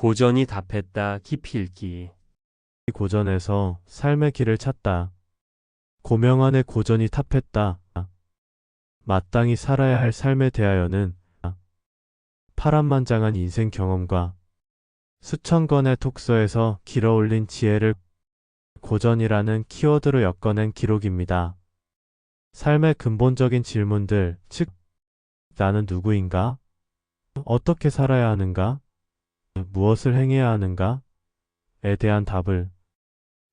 고전이 답했다. 깊이 읽기. 고전에서 삶의 길을 찾다. 고명환의 고전이 탑했다. 마땅히 살아야 할 삶에 대하여는 파란만장한 인생 경험과 수천 권의 독서에서 길어올린 지혜를 고전이라는 키워드로 엮어낸 기록입니다. 삶의 근본적인 질문들, 즉, 나는 누구인가? 어떻게 살아야 하는가? 무엇을 행해야 하는가? 에 대한 답을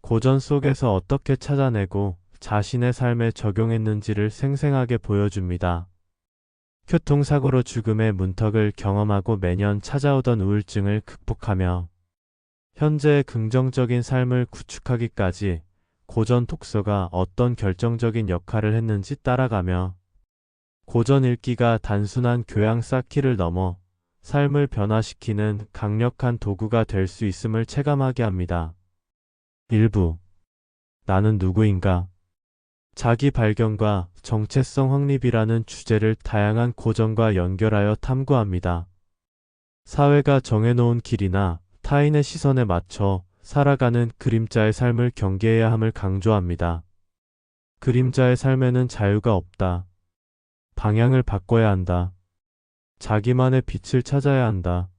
고전 속에서 어떻게 찾아내고 자신의 삶에 적용했는지를 생생하게 보여줍니다. 교통사고로 죽음의 문턱을 경험하고 매년 찾아오던 우울증을 극복하며 현재의 긍정적인 삶을 구축하기까지 고전 독서가 어떤 결정적인 역할을 했는지 따라가며 고전 읽기가 단순한 교양 쌓기를 넘어 삶을 변화시키는 강력한 도구가 될 수 있음을 체감하게 합니다. 일부 나는 누구인가? 자기 발견과 정체성 확립이라는 주제를 다양한 고전과 연결하여 탐구합니다. 사회가 정해놓은 길이나 타인의 시선에 맞춰 살아가는 그림자의 삶을 경계해야 함을 강조합니다. 그림자의 삶에는 자유가 없다. 방향을 바꿔야 한다. 자기만의 빛을 찾아야 한다.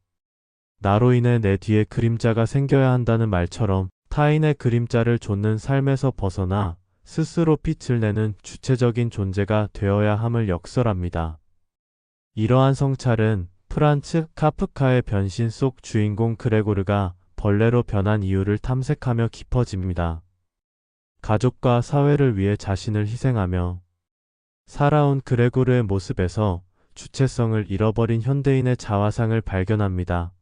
나로 인해 내 뒤에 그림자가 생겨야 한다는 말처럼 타인의 그림자를 좇는 삶에서 벗어나 스스로 빛을 내는 주체적인 존재가 되어야 함을 역설합니다. 이러한 성찰은 프란츠 카프카의 변신 속 주인공 그레고르가 벌레로 변한 이유를 탐색하며 깊어집니다. 가족과 사회를 위해 자신을 희생하며 살아온 그레고르의 모습에서 주체성을 잃어버린 현대인의 자화상을 발견합니다.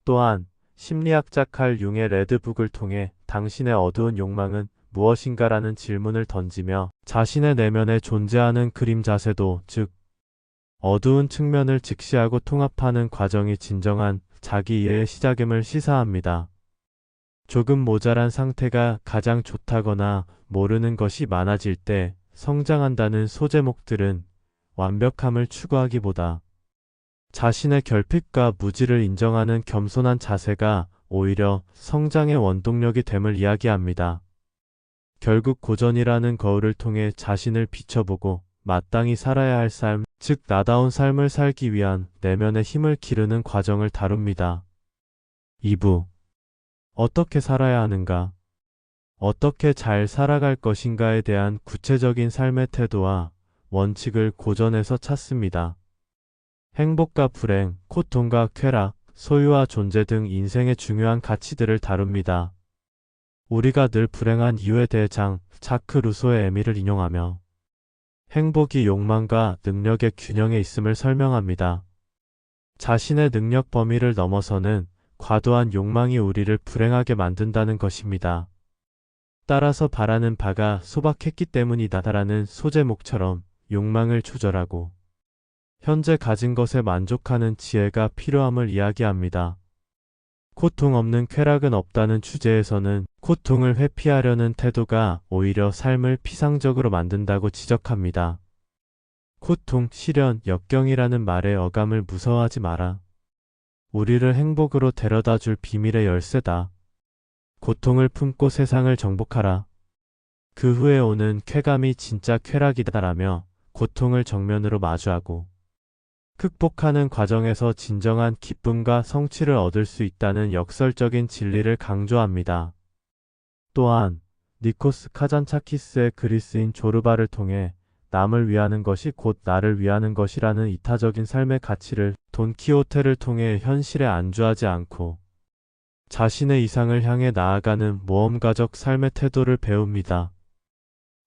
또한 심리학자 칼 융의 레드북을 통해 당신의 어두운 욕망은 무엇인가라는 질문을 던지며 자신의 내면에 존재하는 그림 자세도, 즉 어두운 측면을 직시하고 통합하는 과정이 진정한 자기 이해의 시작임을 시사합니다. 조금 모자란 상태가 가장 좋다거나 모르는 것이 많아질 때 성장한다는 소제목들은 완벽함을 추구하기보다 자신의 결핍과 무지를 인정하는 겸손한 자세가 오히려 성장의 원동력이 됨을 이야기합니다. 결국 고전이라는 거울을 통해 자신을 비춰보고 마땅히 살아야 할 삶, 즉 나다운 삶을 살기 위한 내면의 힘을 기르는 과정을 다룹니다. 2부. 어떻게 살아야 하는가? 어떻게 잘 살아갈 것인가에 대한 구체적인 삶의 태도와 원칙을 고전에서 찾습니다. 행복과 불행, 고통과 쾌락, 소유와 존재 등 인생의 중요한 가치들을 다룹니다. 우리가 늘 불행한 이유에 대해 자크 루소의 에밀을 인용하며 행복이 욕망과 능력의 균형에 있음을 설명합니다. 자신의 능력 범위를 넘어서는 과도한 욕망이 우리를 불행하게 만든다는 것입니다. 따라서 바라는 바가 소박했기 때문이다라는 소제목처럼 욕망을 조절하고 현재 가진 것에 만족하는 지혜가 필요함을 이야기합니다. 고통 없는 쾌락은 없다는 주제에서는 고통을 회피하려는 태도가 오히려 삶을 피상적으로 만든다고 지적합니다. 고통, 시련, 역경이라는 말의 어감을 무서워하지 마라. 우리를 행복으로 데려다 줄 비밀의 열쇠다. 고통을 품고 세상을 정복하라. 그 후에 오는 쾌감이 진짜 쾌락이다라며 고통을 정면으로 마주하고 극복하는 과정에서 진정한 기쁨과 성취를 얻을 수 있다는 역설적인 진리를 강조합니다. 또한 니코스 카잔차키스의 글이 쓰인 조르바를 통해 남을 위하는 것이 곧 나를 위하는 것이라는 이타적인 삶의 가치를 돈키호테를 통해 현실에 안주하지 않고 자신의 이상을 향해 나아가는 모험가적 삶의 태도를 배웁니다.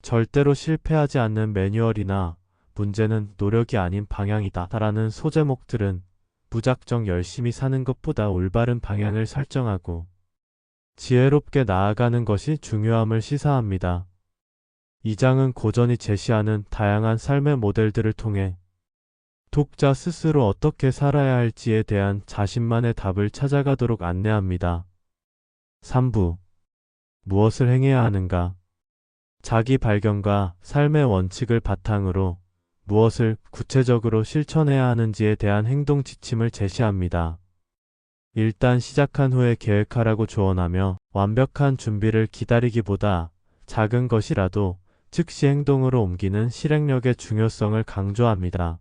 절대로 실패하지 않는 매뉴얼이나 문제는 노력이 아닌 방향이다 라는 소제목들은 무작정 열심히 사는 것보다 올바른 방향을 설정하고 지혜롭게 나아가는 것이 중요함을 시사합니다. 이 장은 고전이 제시하는 다양한 삶의 모델들을 통해 독자 스스로 어떻게 살아야 할지에 대한 자신만의 답을 찾아가도록 안내합니다. 3부. 무엇을 행해야 하는가? 자기 발견과 삶의 원칙을 바탕으로 무엇을 구체적으로 실천해야 하는지에 대한 행동 지침을 제시합니다. 일단 시작한 후에 계획하라고 조언하며 완벽한 준비를 기다리기보다 작은 것이라도 즉시 행동으로 옮기는 실행력의 중요성을 강조합니다.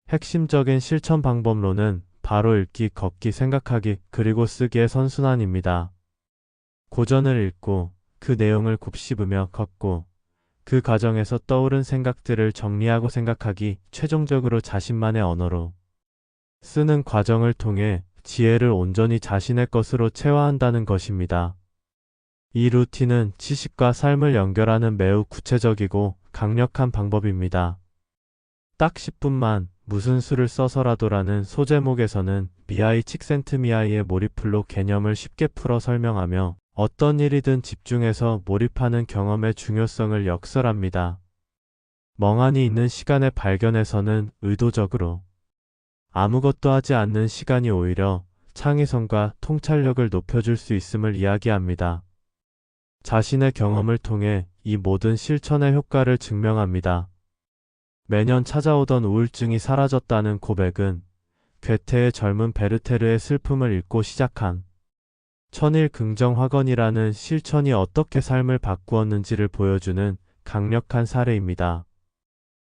핵심적인 실천 방법론은 바로 읽기, 걷기, 생각하기, 그리고 쓰기의 선순환입니다. 고전을 읽고 그 내용을 곱씹으며 걷고 그 과정에서 떠오른 생각들을 정리하고 생각하기, 최종적으로 자신만의 언어로 쓰는 과정을 통해 지혜를 온전히 자신의 것으로 체화한다는 것입니다. 이 루틴은 지식과 삶을 연결하는 매우 구체적이고 강력한 방법입니다. 딱 10분만 무슨 수를 써서라도라는 소제목에서는 미하이 칙센트미하이의 몰입플로 개념을 쉽게 풀어 설명하며 어떤 일이든 집중해서 몰입하는 경험의 중요성을 역설합니다. 멍하니 있는 시간의 발견에서는 의도적으로 아무것도 하지 않는 시간이 오히려 창의성과 통찰력을 높여줄 수 있음을 이야기합니다. 자신의 경험을 통해 이 모든 실천의 효과를 증명합니다. 매년 찾아오던 우울증이 사라졌다는 고백은 괴테의 젊은 베르테르의 슬픔을 읽고 시작한 천일 긍정학원이라는 실천이 어떻게 삶을 바꾸었는지를 보여주는 강력한 사례입니다.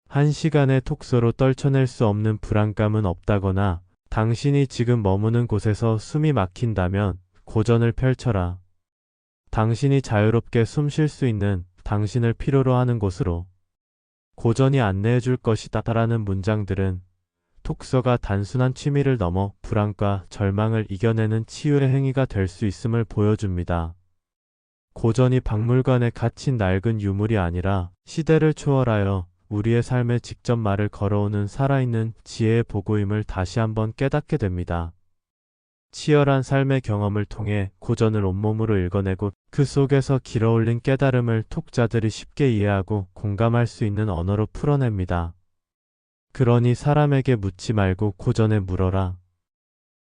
한 시간의 톡소로 떨쳐낼 수 없는 불안감은 없다거나 당신이 지금 머무는 곳에서 숨이 막힌다면 고전을 펼쳐라. 당신이 자유롭게 숨 쉴 수 있는 당신을 필요로 하는 곳으로 고전이 안내해 줄 것이다 라는 문장들은 톡서가 단순한 취미를 넘어 불안과 절망을 이겨내는 치유의 행위가 될 수 있음을 보여줍니다. 고전이 박물관에 갇힌 낡은 유물이 아니라 시대를 초월하여 우리의 삶에 직접 말을 걸어오는 살아있는 지혜의 보고임을 다시 한번 깨닫게 됩니다. 치열한 삶의 경험을 통해 고전을 온몸으로 읽어내고 그 속에서 길어올린 깨달음을 독자들이 쉽게 이해하고 공감할 수 있는 언어로 풀어냅니다. 그러니 사람에게 묻지 말고 고전에 물어라.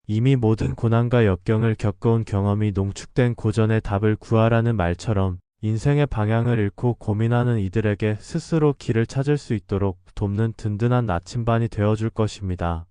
이미 모든 고난과 역경을 겪어온 경험이 농축된 고전의 답을 구하라는 말처럼 인생의 방향을 잃고 고민하는 이들에게 스스로 길을 찾을 수 있도록 돕는 든든한 나침반이 되어줄 것입니다.